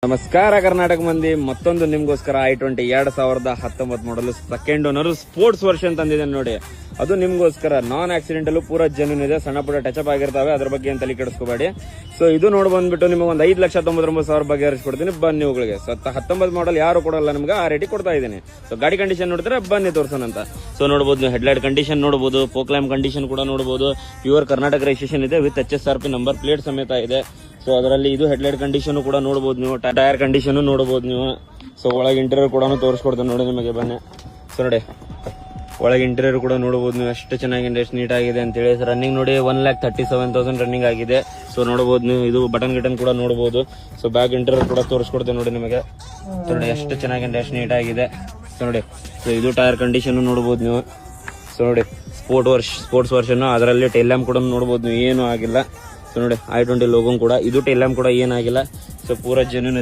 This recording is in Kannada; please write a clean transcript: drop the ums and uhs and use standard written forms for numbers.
ನಮಸ್ಕಾರ ಕರ್ನಾಟಕ ಮಂದಿ, ಮತ್ತೊಂದು ನಿಮ್ಗೋಸ್ಕರ i20 2019 ಮಾಡಲು ಸೆಕೆಂಡ್ ಓನರ್ ಸ್ಪೋರ್ಟ್ಸ್ ವರ್ಷನ್ ತಂದಿದ್ದೇನೆ ನೋಡಿ. ಅದು ನಿಮ್ಗೋಸ್ಕರ ನಾನ್ ಆಕ್ಸಿಡೆಂಟಲ್ ಪೂರಾ ಜೆನ್ಯೂನ್ ಇದೆ. ಸಣ್ಣ ಪುಟ್ಟ ಟಚಪ್ ಆಗಿರ್ತಾವೆ, ಅದ್ರ ಬಗ್ಗೆ ಏನು ತಲೆ ಕೆಡಿಸ್ಕೋಬೇಡಿ. ಸೊ ಇದು ನೋಡಿ ಬಂದ್ಬಿಟ್ಟು ನಿಮಗೆ ಒಂದು 5,99,000 ಬಗ್ಗೆ ಹರಿಸ್ಕೊಡ್ತೀನಿ. ಬನ್ನಿ ಇವುಗಳಿಗೆ. 19 ಮಾಡಲ್ ಯಾರು ಕೊಡಲ್ಲ ನಿಮ್ಗೆ, ಆ ರೇಟಿಗೆ ಕೊಡ್ತಾ ಇದ್ದೀನಿ. ಸೊ ಗಾಡಿ ಕಂಡೀಷನ್ ನೋಡಿದ್ರೆ ಬನ್ನಿ ತೋರ್ಸೋಣ ಅಂತ. ಸೊ ನೋಡಬಹುದು ನೀವು, ಹೆಡ್ಲೈಟ್ ಕಂಡೀಷನ್ ನೋಡಬಹುದು, ಪೋಕ್ಲೈಮ್ ಕಂಡೀಷನ್ ಕೂಡ ನೋಡಬಹುದು. ಪ್ಯೂರ್ ಕರ್ನಾಟಕ ರಿಜಿಸ್ಟ್ರೇಷನ್ ಇದೆ ವಿತ್ HSRP ನಂಬರ್ ಪ್ಲೇಟ್ ಸಮೇತ ಇದೆ. ಸೊ ಅದರಲ್ಲಿ ಇದು ಹೆಡ್ಲೈಟ್ ಕಂಡೀಷನ್ ಕೂಡ ನೋಡಬಹುದು ನೀವು, ಟೈರ್ ಕಂಡೀಷನ್ ನೋಡಬಹುದು ನೀವು. ಸೊ ಒಳಗೆ ಇಂಟೀರಿಯರ್ ಕೂಡ ತೋರಿಸ್ಕೊಡ್ತೇನೆ ನೋಡಿ ನಿಮಗೆ, ಬನ್ನಿ. ಸೊ ನೋಡಿ ಒಳಗೆ ಇಂಟೀರಿಯರ್ ಕೂಡ ನೋಡಬಹುದು ನೀವು, ಎಷ್ಟು ಚೆನ್ನಾಗಿದೆ, ಎಷ್ಟು ನೀಟ್ ಆಗಿದೆ ಅಂತ ಹೇಳಿ. ರನ್ನಿಂಗ್ ನೋಡಿ 1,37,000 ರನ್ನಿಂಗ್ ಆಗಿದೆ. ಸೊ ನೋಡಬಹುದು ನೀವು, ಇದು ಬಟನ್ ಗಿಟನ್ ಕೂಡ ನೋಡಬಹುದು. ಸೊ ಬ್ಯಾಕ್ ಇಂಟೀರಿಯರ್ ಕೂಡ ತೋರಿಸ್ಕೊಡ್ತೇನೆ ನೋಡಿ ನಿಮಗೆ. ಸೊ ನೋಡಿ ಎಷ್ಟು ಚೆನ್ನಾಗಿದೆ, ಎಷ್ಟು ನೀಟ್ ಆಗಿದೆ. ಸೊ ನೋಡಿ, ಸೊ ಇದು ಟೈರ್ ಕಂಡೀಷನ್ ನೋಡಬಹುದು ನೀವು. ಸೊ ನೋಡಿ ಸ್ಪೋರ್ಟ್ಸ್ ವರ್ಷನ್, ಅದರಲ್ಲಿ ಟೈಲ್ ಲ್ಯಾಂಪ್ ಕೂಡ ನೋಡಬಹುದು ನೀವು, ಏನು ಆಗಿಲ್ಲ. ಸೊ ನೋಡಿ i20 ಲೋಗೋ ಕೂಡ, ಇದು ಟೈಲ್ ಲ್ಯಾಂಪ್ ಕೂಡ ಏನಾಗಿಲ್ಲ. ಸೊ ಪೂರಾ ಜೆನ್ಯೂನ್